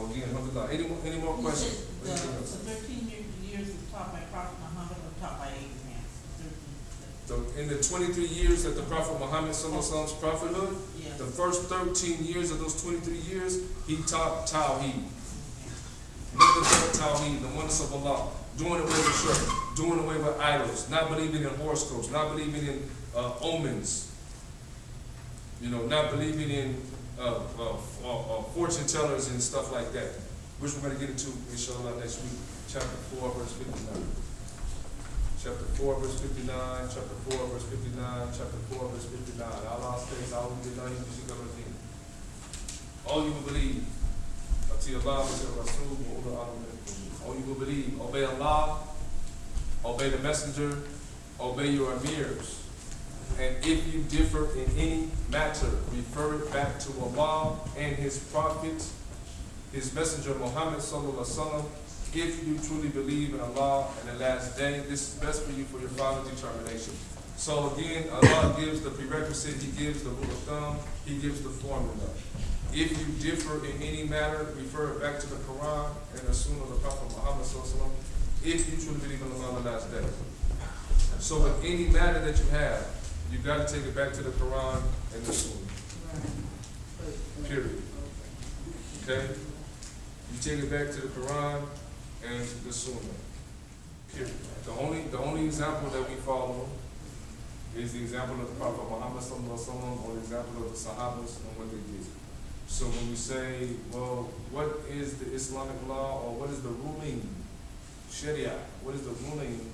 Again, any more questions? The 13 years is taught by Prophet Muhammad or taught by Abraham? In the 23 years that the Prophet Muhammad Sallallahu prophethood, Yes. the first 13 years of those 23 years, he taught Tawheed. Nothing but Tawheed, the oneness of Allah. Doing away with shirk, doing away with idols, not believing in horoscopes, not believing in omens. Not believing in fortune tellers and stuff like that, which we're going to get into, inshallah, next week. Chapter 4, verse 59. Chapter 4, verse 59, chapter 4, verse 59, chapter 4, verse 59. Allah says, all you will believe, all you will believe, obey Allah, obey the messenger, obey your emirs. And if you differ in any matter, refer it back to Allah and His Prophet, His Messenger Muhammad Sallallahu Alaihi Wasallam. If you truly believe in Allah and the last day, this is best for you for your final determination. So again, Allah gives the prerequisite, He gives the rule of thumb, He gives the formula. If you differ in any matter, refer it back to the Quran and the Sunnah of the Prophet Muhammad Sallallahu Alaihi Wasallam. If you truly believe in Allah and the last day. So with any matter that you have, you got to take it back to the Quran and the Sunnah. Period. Okay? You take it back to the Quran and the Sunnah. Period. The only example that we follow is the example of the Prophet Muhammad Sallallahu Alaihi Wasallam, or the example of the Sahabas and what they did. So when we say, well, what is the Islamic law, or what is the ruling Sharia? What is the ruling?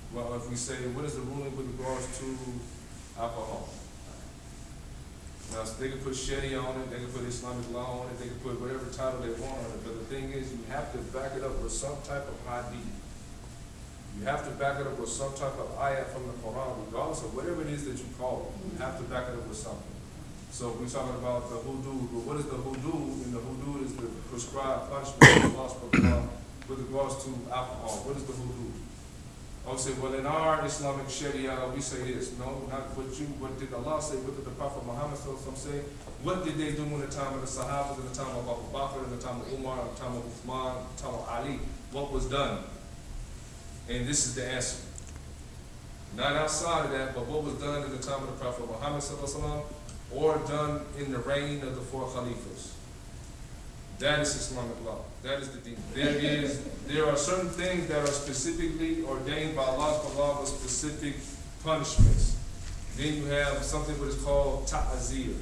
Well, if we say, what is the ruling with regards to alcohol? Now, so they can put Sharia on it, they can put Islamic law on it, they can put whatever title they want on it, but the thing is, you have to back it up with some type of hadith. You have to back it up with some type of ayat from the Quran, regardless of whatever it is that you call it. You have to back it up with something. So we're talking about the hudud, but what is the hudud? And the hudud is the prescribed punishment of Allah subhanahu wa ta'ala with regards to alcohol. What is the hudud? I would say, well, in our Islamic Sharia, we say this. No, not what you. What did Allah say? What did the Prophet Muhammad say? What did they do in the time of the Sahabas, in the time of Abu Bakr, in the time of Umar, in the time of Uthman, in the time of Ali? What was done? And this is the answer. Not outside of that, but what was done in the time of the Prophet Muhammad or done in the reign of the 4 Khalifas. That is Islamic law. That is the deen. There are certain things that are specifically ordained by Allah for specific punishments. Then you have something what is called ta'azir.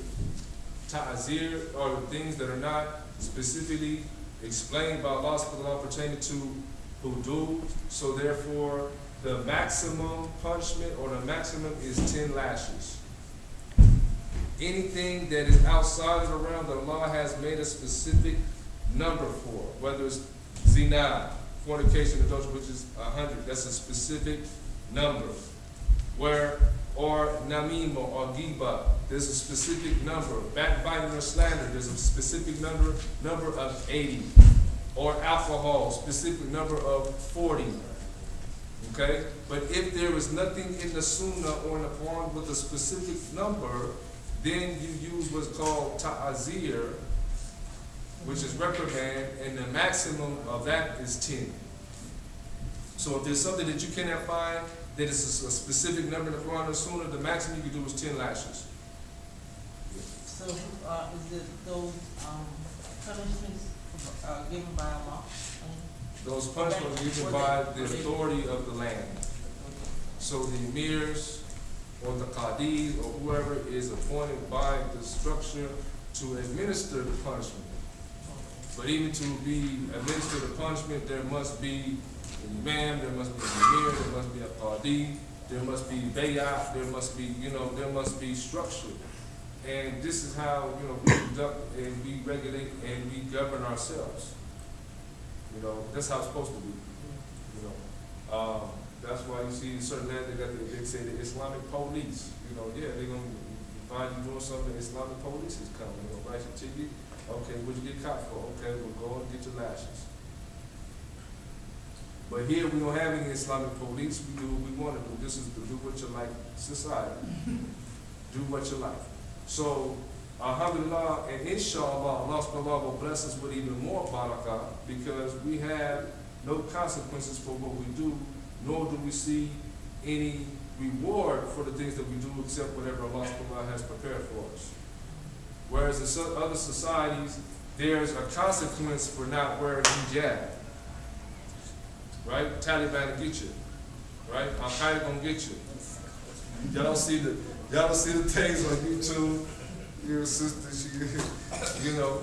Ta'azir are the things that are not specifically explained by Allah pertaining to hudud. So therefore, the maximum punishment or the maximum is 10 lashes. Anything that is outside of the realm that Allah has made a specific number for, whether it's zina, fornication, adultery, which is 100, that's a specific number. Or namima or giba, there's a specific number. Backbiting or slander, there's a specific number of 80. Or alcohol, specific number of 40. Okay? But if there is nothing in the Sunnah or in the Quran with a specific number, then you use what's called ta'azir, which is reprimand, and the maximum of that is 10. So if there's something that you cannot find that is a specific number in the Quran or Sunnah, the maximum you can do is 10 lashes. So is it those punishments given by Allah? Those punishments are given by the authority of the land. So the emirs, or the qadis, or whoever is appointed by the structure to administer the punishment. But even to be administered the punishment, there must be an imam, there must be an emir, there must be a qadi, there must be bay'ah, there must be, there must be structure. And this is how, we conduct and we regulate and we govern ourselves. That's how it's supposed to be. That's why you see certain lands they say the Islamic police. They're gonna find you doing something. The Islamic police is coming. They're gonna write your ticket. Okay, what'd you get caught for? Okay, we'll go and get your lashes. But here we don't have any Islamic police. We do what we want to do. This is the do what you like society. Do what you like. So Alhamdulillah, and inshallah, Allah subhanahu wa ta'ala will bless us with even more barakah, because we have no consequences for what we do, nor do we see any reward for the things that we do except whatever Allah subhanahu wa ta'ala has prepared for us. Whereas in some other societies, there's a consequence for not wearing hijab. Right? Taliban will get you. Right? Al-Qaeda gonna get you. Y'all don't see the things on YouTube. Your sister, she, you know.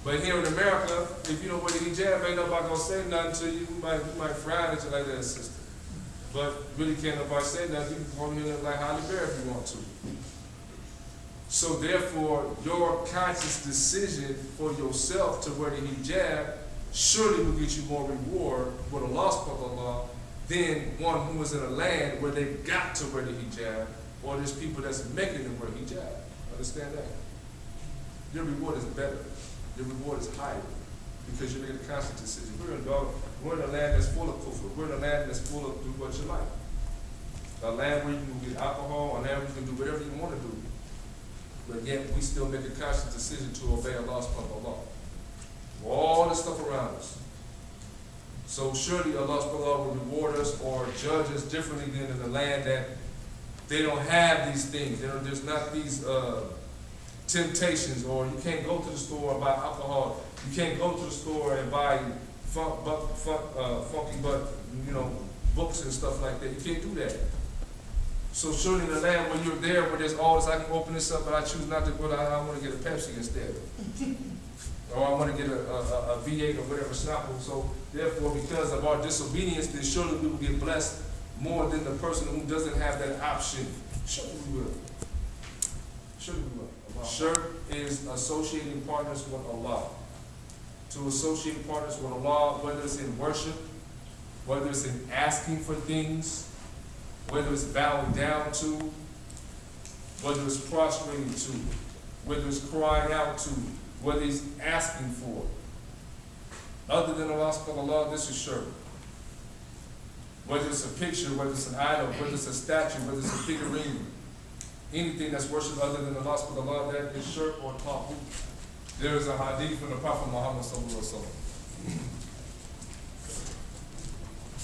But here in America, if you don't wear the hijab, ain't nobody gonna say nothing to you. You might frown at you like that, sister. But really can't nobody say nothing. You can call me like Holly Bear if you want to. So therefore, your conscious decision for yourself to wear the hijab surely will get you more reward with Allah subhanahu wa ta'ala than one who is in a land where they got to wear the hijab, or there's people that's making them wear hijab. Understand that? Your reward is better. Your reward is higher because you made a conscious decision. We're in a land that's full of kufr. We're in a land that's full of do what you like. A land where you can get alcohol, a land where you can do whatever you want to do. But yet we still make a conscious decision to obey Allah subhanahu wa ta'ala. All the stuff around us. So surely Allah subhanahu wa ta'ala will reward us or judge us differently than in the land that they don't have these things. There's not these temptations, or you can't go to the store and buy alcohol. You can't go to the store and buy funky butt, books and stuff like that. You can't do that. So surely in the land where you're there, where there's all this, I can open this up, but I choose not to go. I want to get a Pepsi instead, or I want to get a V8 or whatever Snapple. So therefore, because of our disobedience, then surely we will get blessed more than the person who doesn't have that option. Surely we will. Surely we will. Shirk is associating partners with Allah. To associate partners with Allah, whether it's in worship, whether it's in asking for things, whether it's bowing down to, whether it's prostrating to, whether it's crying out to, whether it's asking for. Other than Allah subhanahu wa ta'ala, this is shirk. Whether it's a picture, whether it's an idol, whether it's a statue, whether it's a figurine, anything that's worshipped other than Allah subhanahu wa ta'ala, that is shirk or taghut. There is a hadith from the Prophet Muhammad sallallahu alaihi wasallam.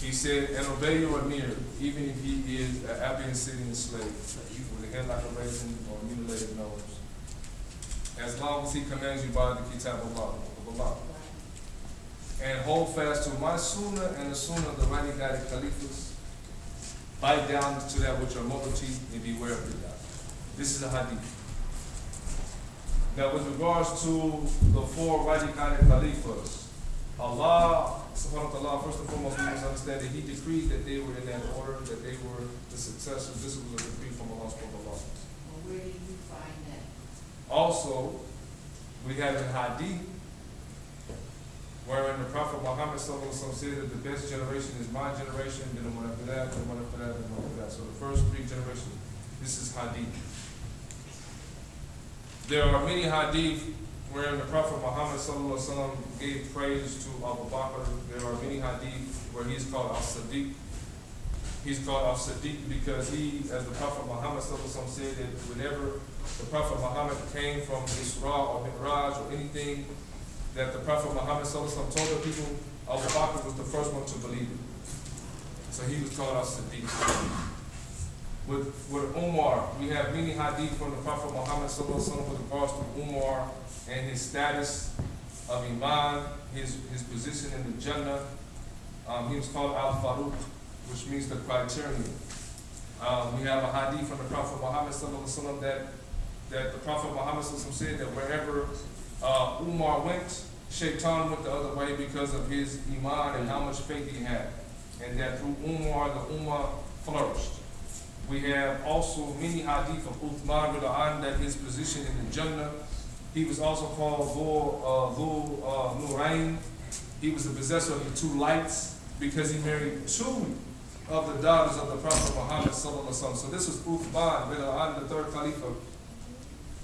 He said, and obey your emir, even if he is an Abyssinian Syrian slave, with a head like a raisin or a mutilated nose, as long as he commands you by the kitab of Allah. And hold fast to my sunnah and the sunnah of the rightly guided caliphs. Bite down to that with your mother teeth and beware of the God. This is a hadith. Now with regards to the four rightly guided caliphs, Allah subhanahu wa ta'ala, first and foremost, we must understand that He decreed that they were in that order, that they were the successors. This was a decree from Allah subhanahu wa ta'ala. Well, where do you find that? Also, we have in hadith, wherein the Prophet Muhammad sallallahu alaihi wasallam said that the best generation is my generation, then the one after that, then the one after that, then the one after that. So the first three generations, this is hadith. There are many hadith wherein the Prophet Muhammad sallallahu alaihi wasallam gave praise to Abu Bakr. There are many hadith where he's called Al-Sadiq. He's called Al-Sadiq because he, as the Prophet Muhammad sallallahu alaihi wasallam said, that whenever the Prophet Muhammad came from Isra or Mi'raj or anything that the Prophet Muhammad sallallahu alaihi wasallam told the people, Abu Bakr was the first one to believe it. So he was called As-Siddiq. With Umar, we have many hadith from the Prophet Muhammad sallallahu alaihi wasallam with regards to Umar and his status of Iman, his position in the Jannah. He was called Al-Faruq, which means the criterion. We have a hadith from the Prophet Muhammad sallallahu alaihi wasallam that the Prophet Muhammad sallallahu alaihi wasallam said that wherever Umar went, Shaitan went the other way because of his Iman and how much faith he had. And that through Umar, the Ummah flourished. We have also many hadith of Uthman radhiyallahu anhu that his position in the Jannah. He was also called Dhul Nurayn. He was the possessor of the two lights because he married two of the daughters of the Prophet Muhammad sallallahu alaihi wasallam. So this was Uthman radhiyallahu anhu, the third Caliph.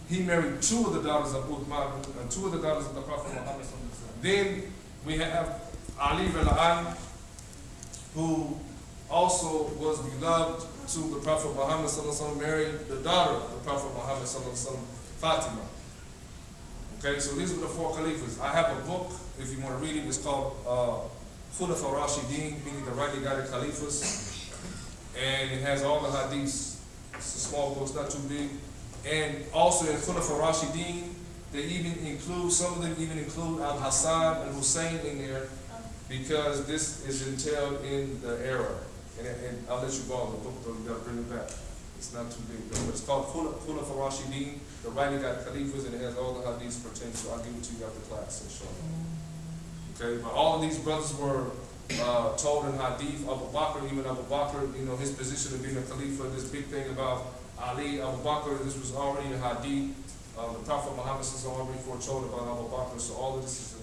He married two of the daughters of Uthman and two of the daughters of the Prophet Muhammad sallallahu alaihi wasallam. Then we have Ali radhiyallahu anhu, who also was beloved to the Prophet Muhammad sallallahu alaihi wasallam, married the daughter of the Prophet Muhammad sallallahu alaihi wasallam, Fatima. Okay, so these were the 4 Khalifas. I have a book, if you want to read it, it's called Khulafa Rashidin, meaning the rightly guided Khalifas. And it has all the hadiths. It's a small book, it's not too big. And also in Khulafa Rashidin, they even include, some of them even include Al-Hassan and Hussein in there, because this is entailed in the era. And I'll let you borrow the book though, you gotta bring it back. It's not too big though, but it's called Khulafa Rashidin, the rightly guided Khalifas, and it has all the hadiths pertaining, so I'll give it to you after class, inshallah. Okay, but all of these brothers were told in hadith. Abu Bakr, even Abu Bakr, you know, his position of being a Khalifa, this big thing about Ali, Abu Bakr, this was already a hadith. The Prophet Muhammad already foretold about Abu Bakr, so all of this is